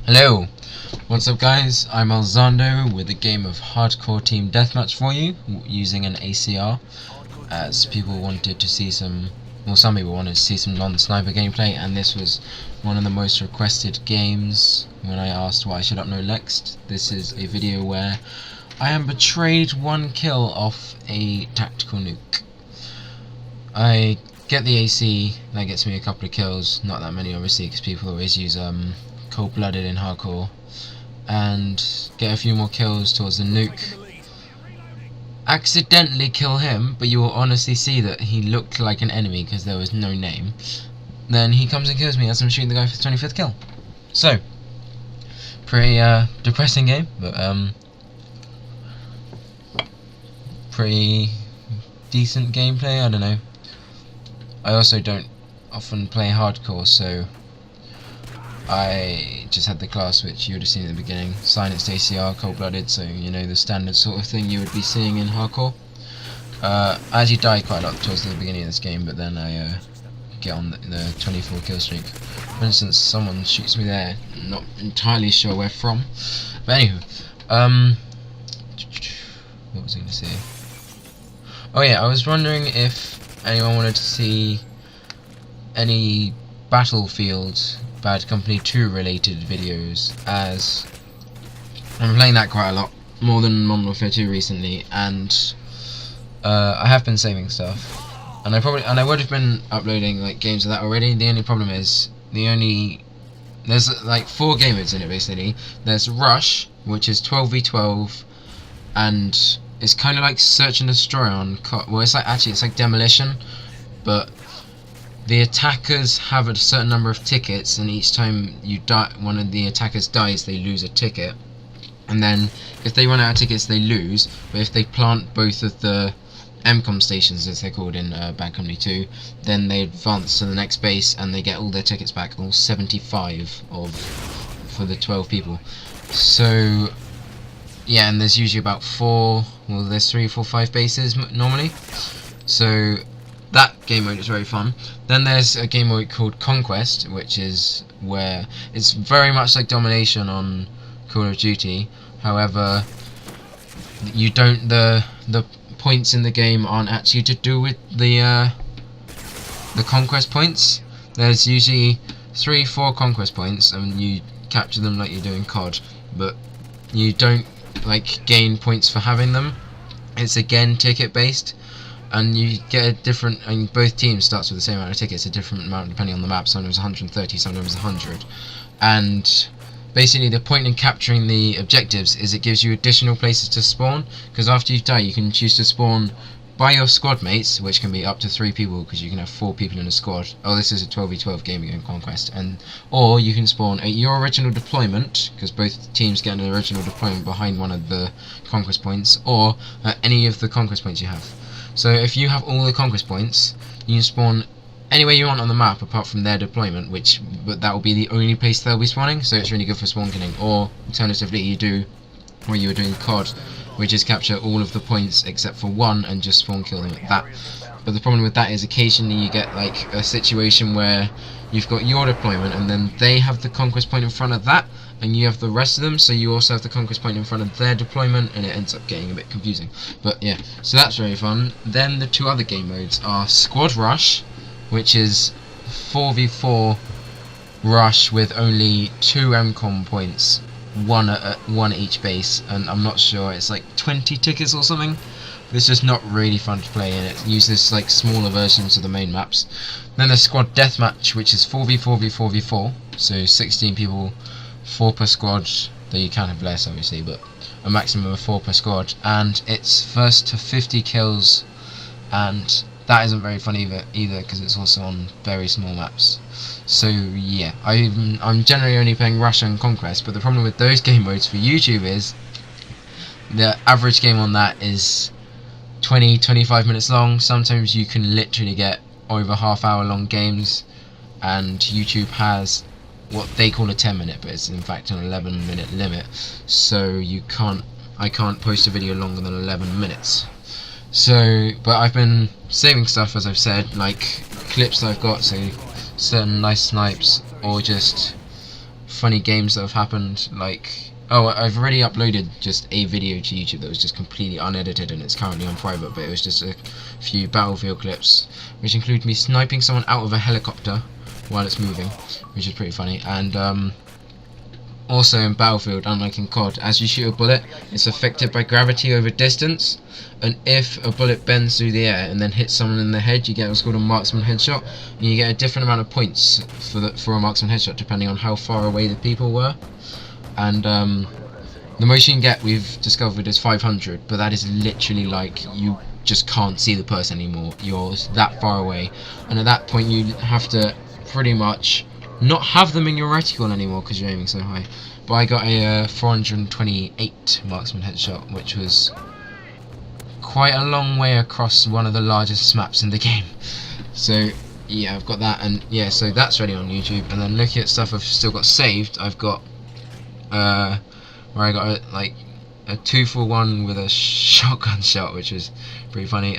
Hello, what's up guys? I'm Xando with a game of Hardcore Team Deathmatch for you, using an ACR, as people wanted to see some, well, some people wanted to see some non-sniper gameplay, and this was one of the most requested games when I asked what I should upload next. This is a video where I am betrayed 1 kill off a tactical nuke. I get the AC, that gets me a couple of kills, not that many obviously, because people always use cold-blooded in hardcore, and get a few more kills towards the nuke. Accidentally kill him, but you will honestly see that he looked like an enemy because there was no name. Then he comes and kills me as I'm shooting the guy for the 25th kill. So, pretty depressing game, but pretty decent gameplay, I don't know. I also don't often play hardcore, so I just had the class which you would have seen at the beginning, silenced ACR, cold-blooded, so you know, the standard sort of thing you would be seeing in hardcore. I actually died quite a lot towards the beginning of this game, but then I get on the 24 kill streak. For instance, someone shoots me there, not entirely sure where from. But anywho, what was I going to say? Oh yeah, I was wondering if anyone wanted to see any Battlefield Bad Company 2 related videos, as I'm playing that quite a lot, more than Modern Warfare 2 recently, and I have been saving stuff, and I would have been uploading like games of that already. The only problem is there's like 4 game modes in it basically. There's Rush, which is 12v12, and it's kind of like search and destroy on well, it's like demolition, but the attackers have a certain number of tickets, and each time you die, one of the attackers dies, they lose a ticket. And then if they run out of tickets, they lose. But if they plant both of the MCOM stations, as they're called in Bad Company 2, then they advance to the next base and they get all their tickets back, all 75 for the 12 people. So yeah, and there's usually about there's 3, 4, 5 bases normally. So that game mode is very fun. Then there's a game mode called Conquest, which is where it's very much like domination on Call of Duty. However, you don't the points in the game aren't actually to do with the conquest points. There's usually 3, 4 conquest points, and you capture them like you do in COD, but you don't like gain points for having them. It's again ticket based, and you get a different, and both teams starts with the same amount of tickets, a different amount depending on the map. Sometimes 130, sometimes 100. And basically the point in capturing the objectives is it gives you additional places to spawn, because after you die you can choose to spawn by your squad mates, which can be up to 3 people, because you can have 4 people in a squad. Oh, this is a 12v12 game in Conquest. Or you can spawn at your original deployment, because both teams get an original deployment behind one of the conquest points, or at any of the conquest points you have. So if you have all the conquest points, you can spawn anywhere you want on the map apart from their deployment, but that will be the only place they'll be spawning, so it's really good for spawn killing. Or alternatively you do what you were doing in COD, which is capture all of the points except for 1 and just spawn kill them at that. But the problem with that is occasionally you get like a situation where you've got your deployment and then they have the conquest point in front of that, and you have the rest of them, so you also have the conquest point in front of their deployment, and it ends up getting a bit confusing. But yeah, so that's very fun. Then the 2 other game modes are Squad Rush, which is 4v4 rush with only 2 MCOM points, one at each base, and I'm not sure, it's like 20 tickets or something. It's just not really fun to play, and it uses like smaller versions of the main maps. Then there's Squad Deathmatch, which is 4v4v4v4, so 16 people, 4 per squad, though you can have less obviously, but a maximum of 4 per squad, and it's first to 50 kills, and that isn't very fun either, because it's also on very small maps. So yeah, I'm generally only playing Rush and Conquest, but the problem with those game modes for YouTube is the average game on that is 20-25 minutes long. Sometimes you can literally get over half-hour long games, and YouTube has what they call a 10-minute, but it's in fact an 11-minute limit, so I can't post a video longer than 11 minutes. So, but I've been saving stuff, as I've said, like clips that I've got, so certain nice snipes, or just funny games that have happened, like, oh, I've already uploaded just a video to YouTube that was just completely unedited and it's currently on private, but it was just a few Battlefield clips, which include me sniping someone out of a helicopter while it's moving, which is pretty funny. And also in Battlefield, unlike in COD, as you shoot a bullet, it's affected by gravity over distance, and if a bullet bends through the air and then hits someone in the head, you get what's called a marksman headshot, and you get a different amount of points for a marksman headshot depending on how far away the people were. And the most you can get, we've discovered, is 500, but that is literally like you just can't see the person anymore. You're that far away, and at that point you have to pretty much not have them in your reticle anymore because you're aiming so high. But I got a 428 marksman headshot, which was quite a long way across one of the largest maps in the game. So yeah, I've got that, and yeah, so that's ready on YouTube. And then looking at stuff I've still got saved, I've got where I got like a 2-for-1 with a shotgun shot, which was pretty funny.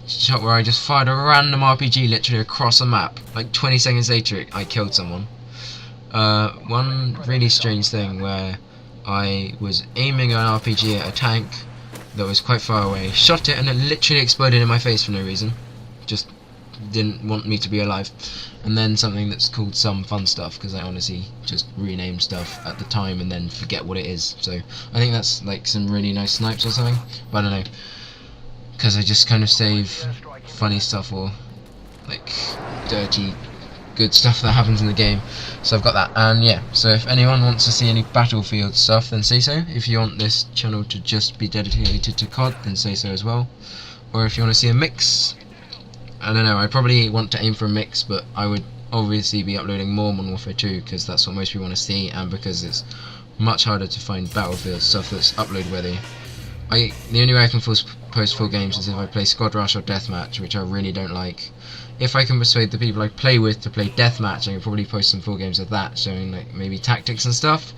Shot where I just fired a random RPG literally across a map. Like 20 seconds later, I killed someone. One really strange thing where I was aiming an RPG at a tank that was quite far away, shot it, and it literally exploded in my face for no reason. Just didn't want me to be alive. And then something that's called some fun stuff, because I honestly just rename stuff at the time and then forget what it is. So I think that's like some really nice snipes or something, but I don't know, because I just kind of save funny stuff or like dirty good stuff that happens in the game. So I've got that, and yeah, so if anyone wants to see any Battlefield stuff, then say so. If you want this channel to just be dedicated to COD, then say so as well. Or if you want to see a mix, I don't know, I probably want to aim for a mix, but I would obviously be uploading more Modern Warfare 2 because that's what most people want to see, and because it's much harder to find Battlefield stuff that's upload worthy. The only way I can post full games is if I play Squad Rush or Deathmatch, which I really don't like. If I can persuade the people I play with to play Deathmatch, I can probably post some full games of that, showing like maybe tactics and stuff.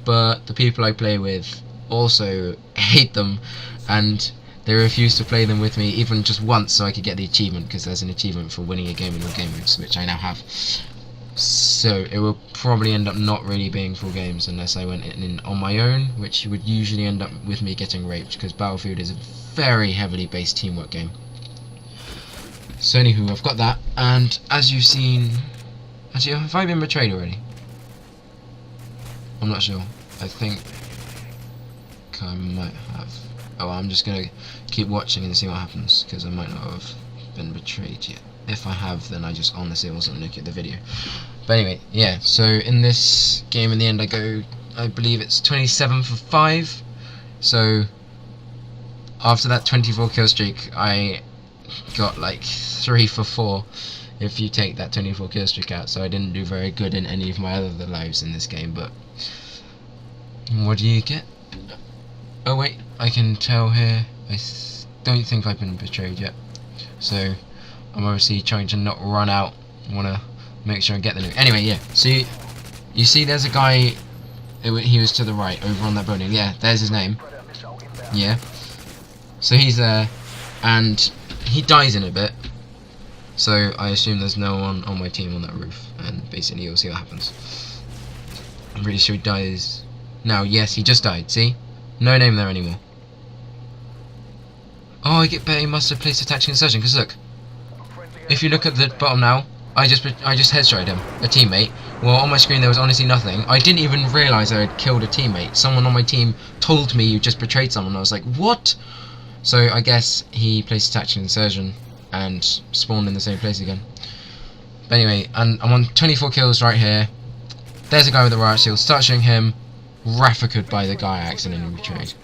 But the people I play with also hate them, and they refuse to play them with me even just once so I could get the achievement, because there's an achievement for winning a game in your game modes, which I now have. So it will probably end up not really being full games unless I went in on my own, which would usually end up with me getting raped, because Battlefield is a very heavily based teamwork game. So anywho, I've got that, and as you've seen, actually, have I been betrayed already? I'm not sure. I think I might have. Oh, I'm just gonna keep watching and see what happens, because I might not have been betrayed yet. If I have, then I just honestly wasn't looking at the video. But anyway, yeah, so in this game in the end I believe it's 27 for 5. So after that 24 kill streak, I got like 3 for 4 if you take that 24 kill streak out. So I didn't do very good in any of my other lives in this game, but what do you get? Oh wait, I can tell here, I don't think I've been betrayed yet. So I'm obviously trying to not run out. I want to make sure I get the loot. Anyway, yeah, so you see there's a guy, he was to the right, over on that building. Yeah, there's his name. Yeah. So he's there, and he dies in a bit. So I assume there's no one on my team on that roof, and basically you'll see what happens. I'm pretty sure he dies. Now, yes, he just died, see? No name there anymore. Oh, I get better, he must have placed a tactical insertion, because look. If you look at the bottom now, I just headshotted him, a teammate. Well, on my screen there was honestly nothing. I didn't even realise I had killed a teammate. Someone on my team told me you just betrayed someone. I was like, what? So I guess he placed a tactical insertion and spawned in the same place again. But anyway, and I'm on 24 kills right here. There's a guy with a riot shield. Start shooting him. Rafficoed by the guy I accidentally betrayed.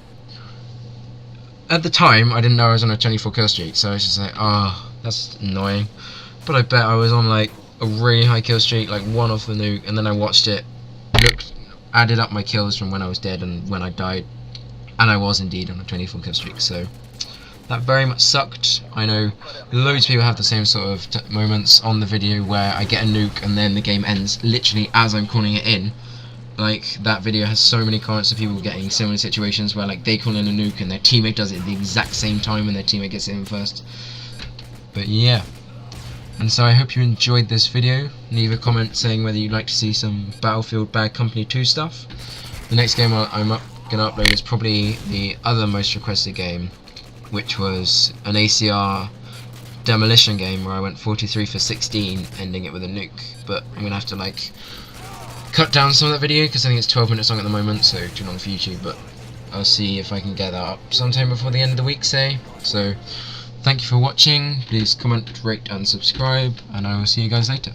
At the time, I didn't know I was on a 24 kill streak, so I was just like, oh, that's annoying. But I bet I was on like a really high kill streak, like one off the nuke, and then I watched it, added up my kills from when I was dead and when I died, and I was indeed on a 24 kill streak, so that very much sucked. I know loads of people have the same sort of moments on the video where I get a nuke and then the game ends literally as I'm calling it in. Like, that video has so many comments of people getting similar situations where like they call in a nuke and their teammate does it at the exact same time and their teammate gets it in first. But yeah, And so I hope you enjoyed this video. Leave a comment saying whether you'd like to see some Battlefield Bad Company 2 stuff. The next game I'm going to upload is probably the other most requested game, which was an ACR demolition game where I went 43 for 16, ending it with a nuke. But I'm going to have to like cut down some of that video because I think it's 12 minutes long at the moment, so too long for YouTube, but I'll see if I can get that up sometime before the end of the week, say. So thank you for watching. Please comment, rate and subscribe, and I will see you guys later.